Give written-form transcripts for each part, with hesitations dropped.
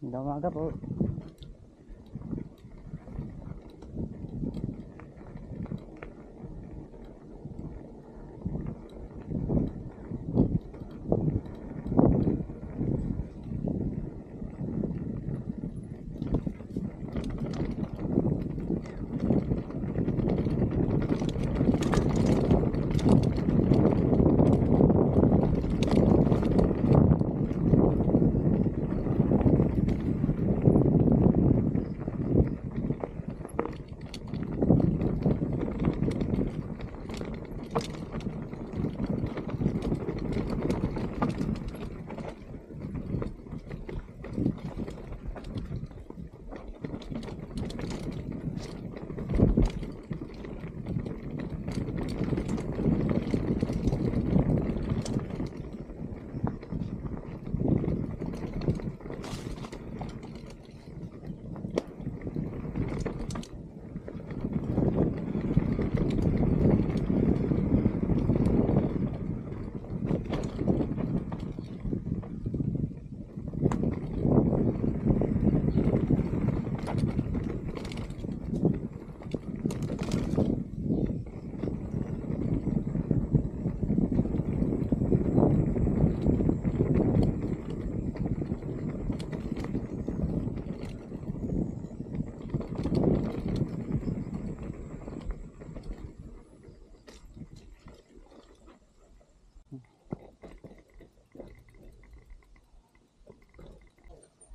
Umaga po.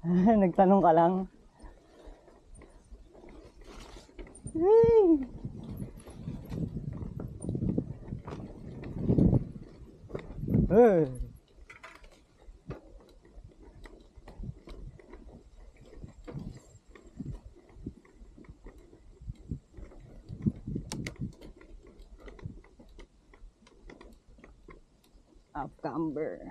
Nagtanong ka lang. Hey! Hey! Upcamber.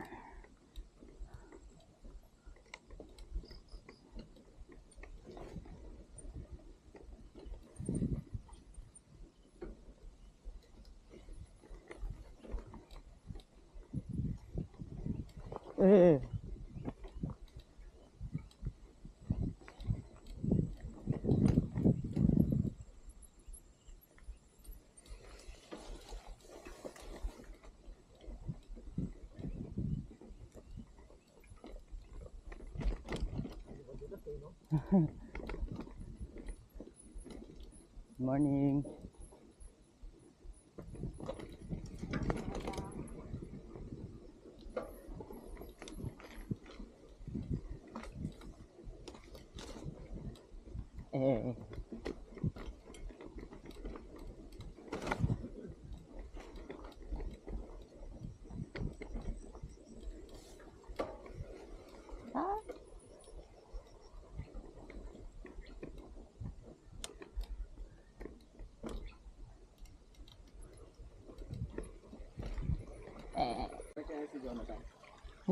Morning.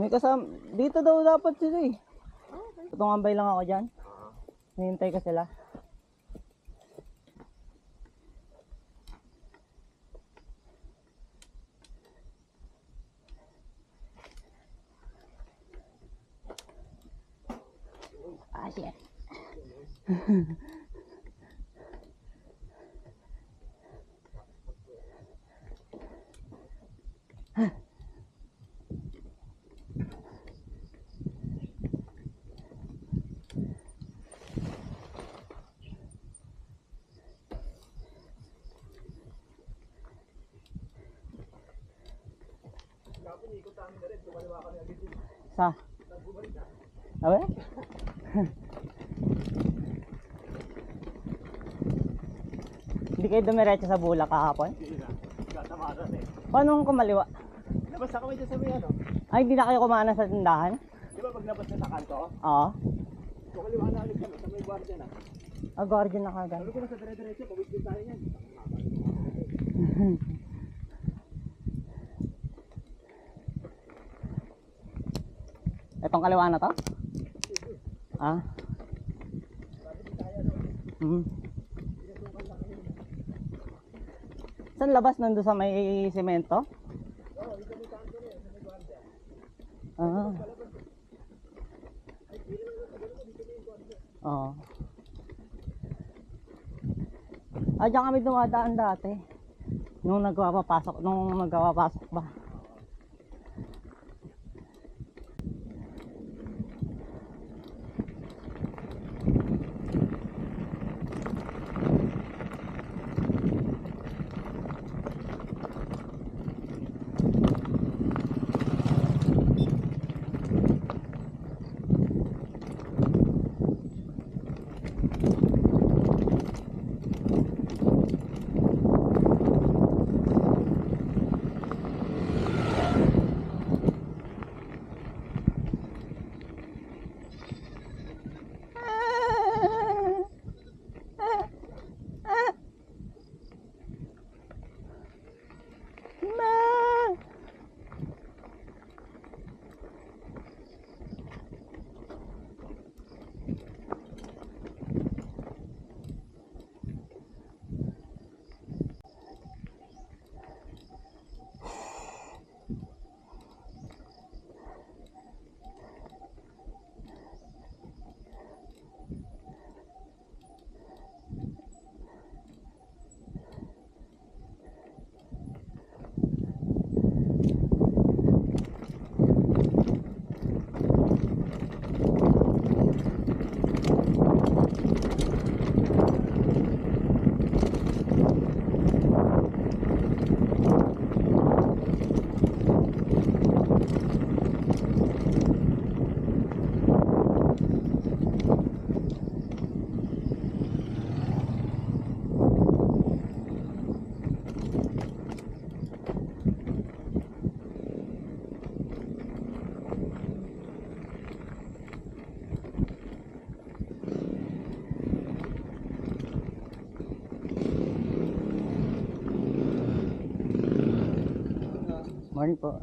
May kasama, dito daw dapat sila eh. Tumambay lang ako dyan. Hinihintay ko sila. Ah, shit. Sa? Awe? Hindi kayo dumiretso sa Bulak kahapon? Hindi na. Katamaran eh. Paano kumaliwa? Labas ako dyan sa may ano. Ay, hindi na kayo kumana sa tindahan? Di ba pag labas na sa kanto? Oo. Kung kaliwa na ulit kami sa may guardia na. Ah, guardian na kagad. Sabi ko na sa dire-diretso, pawis din tayo yan. Itong kaliwa na to? Ah. Saan labas nando sa may semento? Oo, dito may kanto na sa may guardia. Ah. Ay, pili mo na, ganun ko dito Oo. Diyan kami dumadaan dati. Nung nagpapapasok ba. Morning po.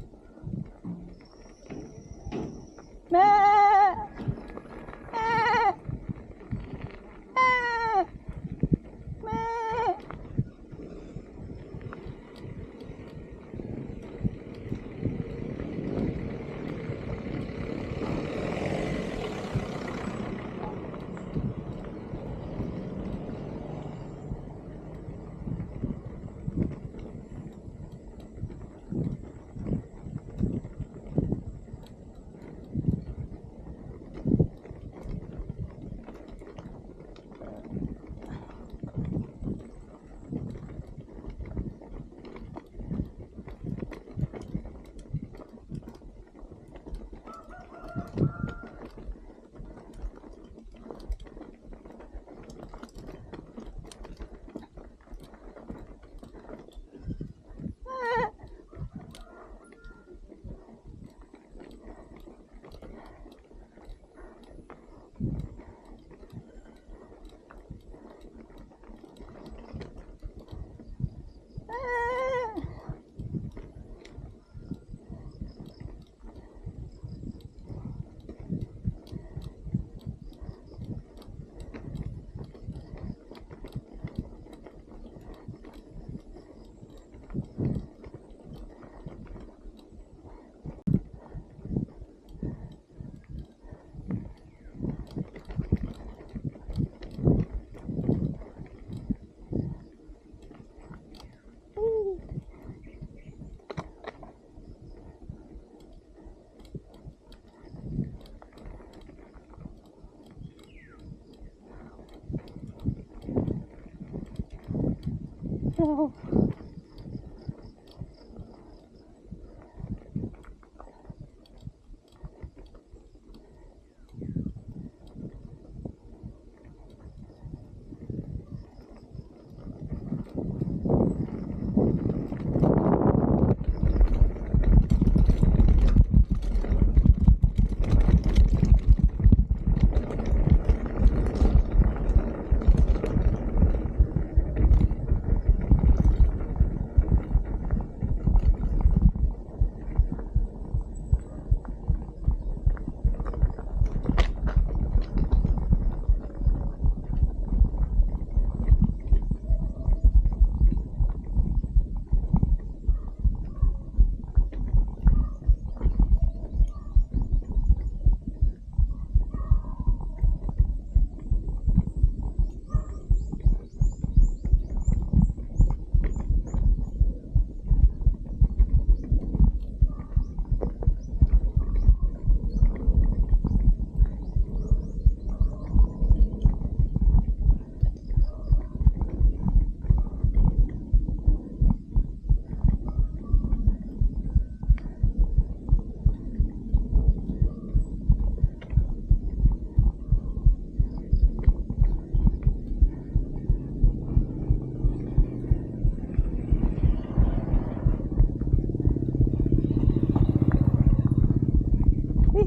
Oh.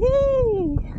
Hihi!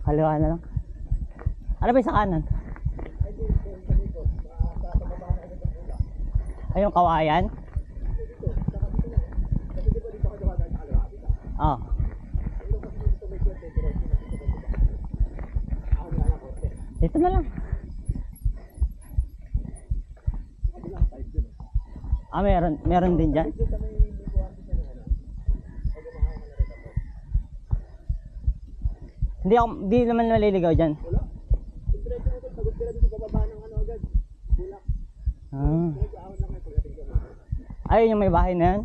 Kaliwa na lang. Ano ba yung sa kanan? Ay, yung kawayan? Oo. Dito na lang. Ah, meron din dyan. Hindi naman naliligaw dyan. Wala. Diretso mo ito, sagot ka na dito bababa ng ano agad. Bulak. Nag-aawat lang kayo pagdating ko. Ayun yung may bahay na yan?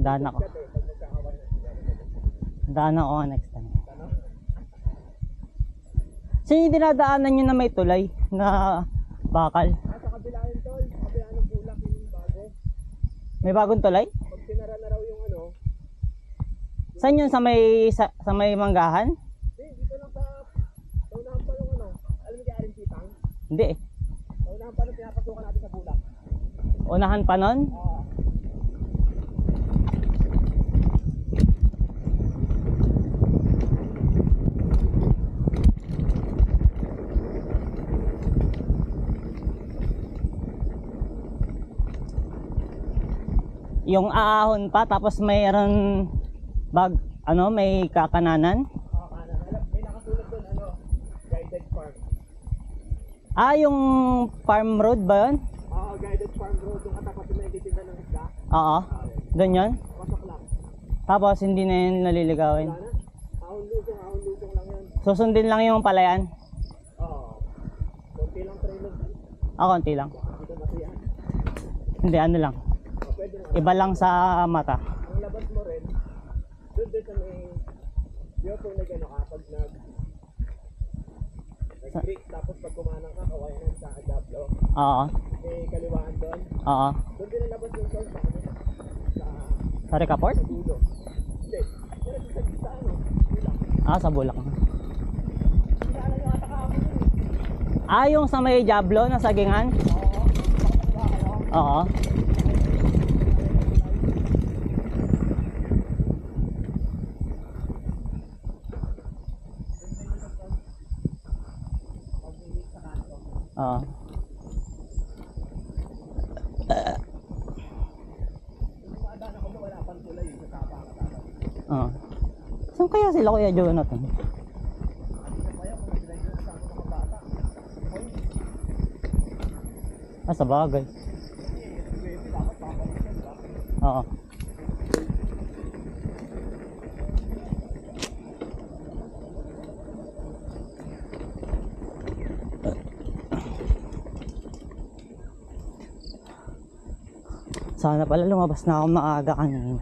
Daan ako. Daan ako next time. Ano? Saan yung dinadaanan nyo na may tulay na bakal? Sa kabila yun tol, sa kabila ng bulak yung bago. May bagong tulay? Pag sinara na raw yung ano, Saan yun sa may manggahan? dito lang sa unahan pa yung ano, alam mo kaya rin sitang? Hindi eh. Sa unahan pa nung pinapasukan natin sa bulak. Unahan pa nun? Yung aahon pa tapos mayroon may kakananan. Kanan. May nakasulog doon ano, guided farm. Yung farm road ba yun? Guided farm road, yung katapat na nagtitinda ng isda. Oo. Doon yun? Pasok lang. Tapos hindi na yun naliligawin. Wala na. Ahon lusong lang yan. Susundin lang yung palayan. Konti lang trailer. Konti lang. Dito matiyan. Hindi, ano lang. Pwede na. Iba lang sa mata. Ang labas mo rin, doon din sa may, di ba po nag-ano ka, pag nag-break, tapos pag kumanang ka, kawayan sa Adaplo, Oo. may kaliwaan doon. Oo. Doon din ang labas yung sol sa ano, Sa Recaport? sa dulo. Hindi, pero sa ano, dulo. Sa Bulak. Hindi na alam yung ata kahapon yun eh. Yung sa may Diablo na sagingan? Oo. Oo. Oo. Saan kaya sila Kuya Jonathan? Sa bagay. Oo. Sana pala lumabas na ako maaga kanina.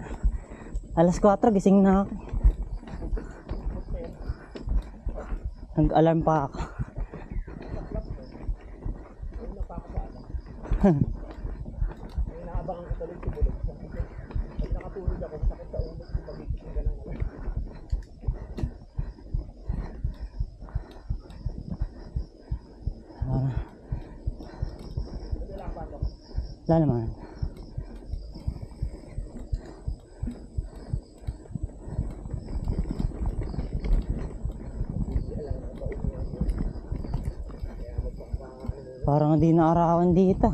Alas 4 gising na ako. Nag-alarm pa ako. May naabangan ko tuloy si Bulog. Pag nakatulog ako, sakit sa ulo, pag-iisip ka ng alam. Wala naman. Parang hindi naarawan dito.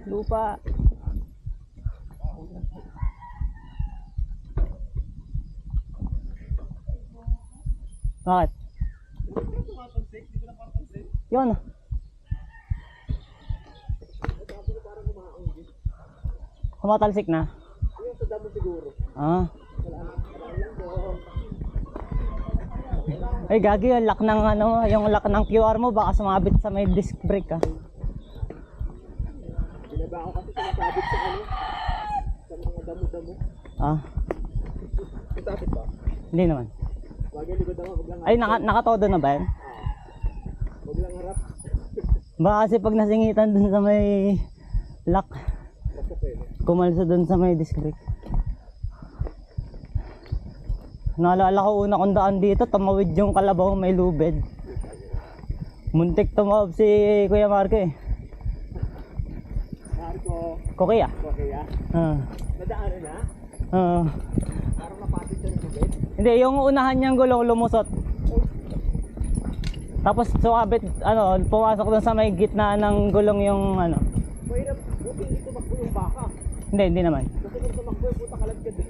Lupa. Bakit? Yun. Kumatalsik na. Yung sa damo siguro. Ah. Wala lang doon. Ay, gagi yung lock ng ano, yung lock ng QR mo baka sumabit sa may disc brake ah. Binaba ako kasi sinasabit sa ano, sa mga damo-damo. Ah, Sasabit ba? hindi naman. Wag yung likod naman, wag lang Ay, nakatodo na ba yan? Wag lang harap. Baka kasi pag nasingitan dun sa may lock, Pasok eh. kumalsa dun sa may disc brake. Naalala ko una kong daan dito, tumawid yung kalabaw may lubed. Muntik tumawid si Kuya Marco eh. Marco, Koki ah. okay ah. Nadaanan na? Parang napatid sa lubid. Hindi, yung unahan niyang gulong lumusot. Tapos sumabit, ano, pumasok dun sa may gitna ng gulong yung ano. Mahirap, buti hindi tumakbo yung baka. Hindi naman. Kasi kung tumakbo yung puta kalagkad eh.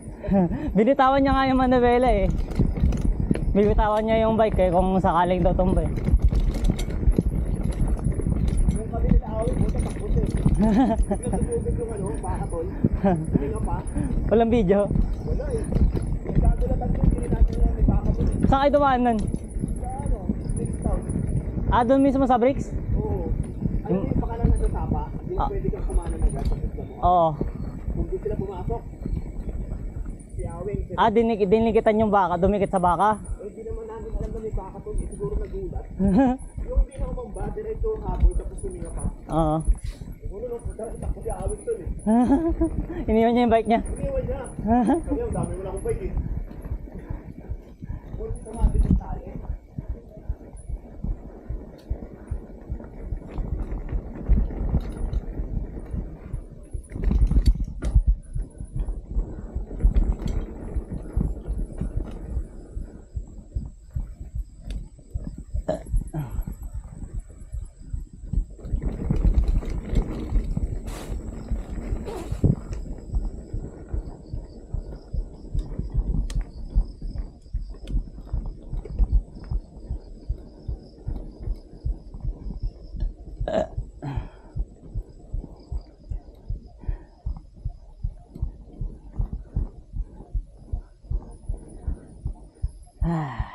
Binitawan niya nga yung manubela eh. Binitawan niya yung bike eh kung sakaling daw tumbay. Yung kami nila awit, puta takbo siya eh. Nagtutubig yung ano, baka tol. Hindi nga pa. Walang video. Wala eh. Nagkagulatan ko, hindi natin na may baka tol. Saan kayo dumaan nun? Sa ano, next town. Ah, doon mismo sa bricks? Oo. Ano yung pakalan na sa tapa? Hindi pwede kang kumana na gas. Oo. Kung di sila pumasok, si Aweng, Ah, dinikitan yung baka, dumikit sa baka. eh di naman namin alam na may baka to, siguro nagulat. Yung hindi na umamba, diretso habol, tapos suminga pa. Oo. Siguro nung puta, takbo si Aweng to eh. Iniwan niya yung bike niya. Iniwan niya. Kaya ang dami mo na akong bike eh. Kung sumabit yung tali eh. Ah.